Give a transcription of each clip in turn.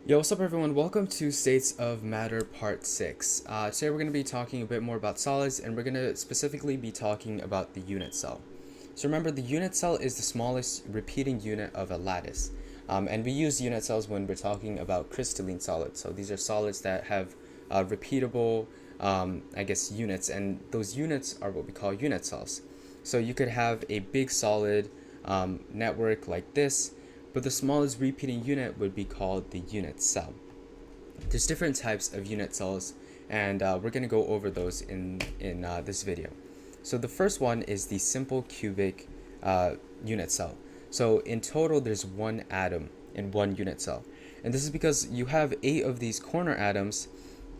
Yo, what's up everyone? Welcome to States of Matter Part 6. Today we're going to be talking a bit more about solids, and we're going to specifically be talking about the unit cell. So remember, the unit cell is the smallest repeating unit of a lattice. And we use unit cells when we're talking about crystalline solids. So these are solids that have repeatable, units, and those units are what we call unit cells. So you could have a big solid network like this, but the smallest repeating unit would be called the unit cell. There's different types of unit cells, and we're going to go over those in this video. So the first one is the simple cubic unit cell. So in total, there's one atom in one unit cell. And this is because you have 8 of these corner atoms,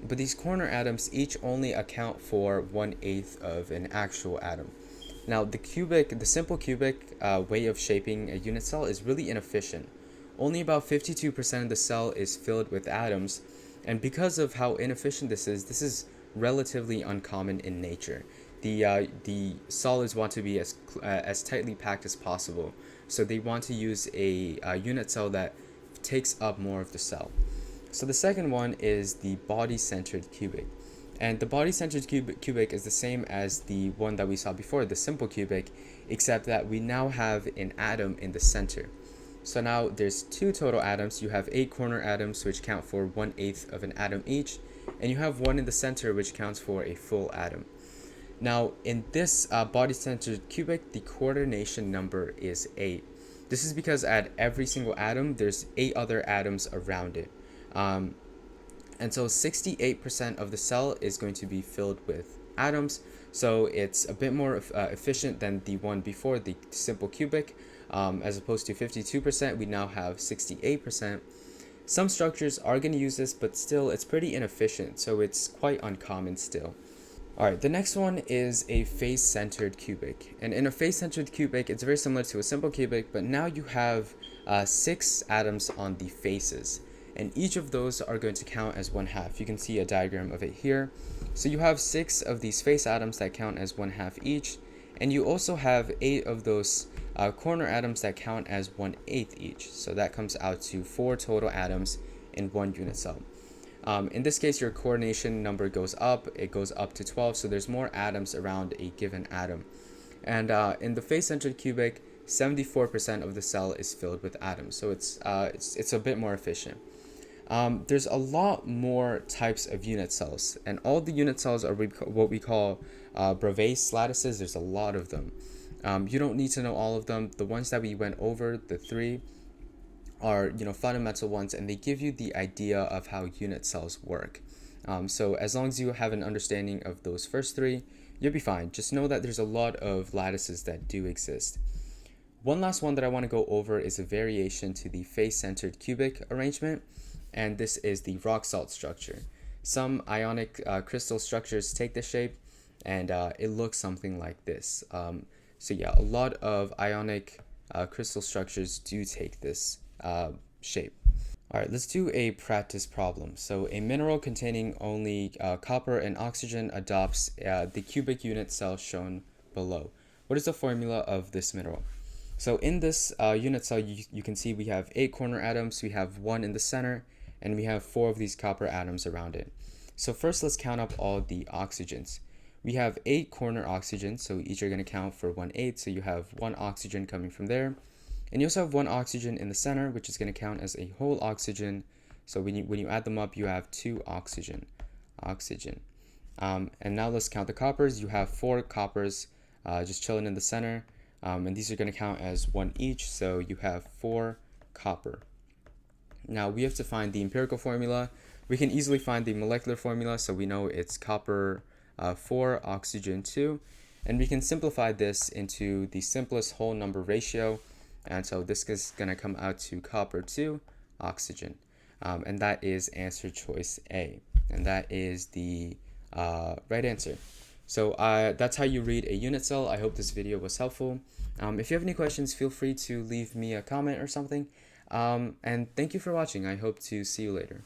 but these corner atoms each only account for 1/8 of an actual atom. Now, the simple cubic way of shaping a unit cell is really inefficient. Only about 52% of the cell is filled with atoms, and because of how inefficient this is relatively uncommon in nature. The solids want to be as tightly packed as possible, so they want to use a unit cell that takes up more of the cell. So the second one is the body-centered cubic. And the body-centered cubic is the same as the one that we saw before, the simple cubic, except that we now have an atom in the center. So now there's 2 total atoms. You have 8 corner atoms, which count for 1/8 of an atom each, and you have 1 in the center, which counts for a full atom. Now, in this body-centered cubic, the coordination number is 8. This is because at every single atom, there's 8 other atoms around it. And so 68% of the cell is going to be filled with atoms. So it's a bit more efficient than the one before, the simple cubic. As opposed to 52%, we now have 68%. Some structures are going to use this, but still it's pretty inefficient, so it's quite uncommon still. Alright, the next one is a face-centered cubic. And in a face-centered cubic, it's very similar to a simple cubic, but now you have 6 atoms on the faces. And each of those are going to count as 1/2. You can see a diagram of it here. So you have 6 of these face atoms that count as 1/2 each, and you also have 8 of those corner atoms that count as 1/8 each. So that comes out to 4 total atoms in one unit cell. In this case, your coordination number goes up. It goes up to 12, so there's more atoms around a given atom. And in the face-centered cubic, 74% of the cell is filled with atoms, so it's a bit more efficient. There's a lot more types of unit cells, and all the unit cells are what we call Bravais lattices. There's a lot of them. You don't need to know all of them. The ones that we went over, the 3, are fundamental ones, and they give you the idea of how unit cells work. So as long as you have an understanding of those first 3, you'll be fine. Just know that there's a lot of lattices that do exist. One last one that I want to go over is a variation to the face-centered cubic arrangement, and this is the rock salt structure. Some ionic crystal structures take this shape, and it looks something like this. So yeah, a lot of ionic crystal structures do take this shape. Alright, let's do a practice problem. So a mineral containing only copper and oxygen adopts the cubic unit cell shown below. What is the formula of this mineral? So in this unit cell, you can see we have 8 corner atoms, we have 1 in the center, and we have 4 of these copper atoms around it. So first, let's count up all the oxygens. We have 8 corner oxygens, so each are going to count for 1/8, so you have 1 oxygen coming from there. And you also have 1 oxygen in the center, which is going to count as a whole oxygen. So when you add them up, you have 2 oxygen. And now let's count the coppers. You have 4 coppers just chilling in the center. And these are going to count as 1 each, so you have 4 copper. Now we have to find the empirical formula. We can easily find the molecular formula, so we know it's copper 4, oxygen 2. And we can simplify this into the simplest whole number ratio. And so this is going to come out to copper 2, oxygen. And that is answer choice A. And that is the right answer. So that's how you read a unit cell. I hope this video was helpful. If you have any questions, feel free to leave me a comment or something. And thank you for watching. I hope to see you later.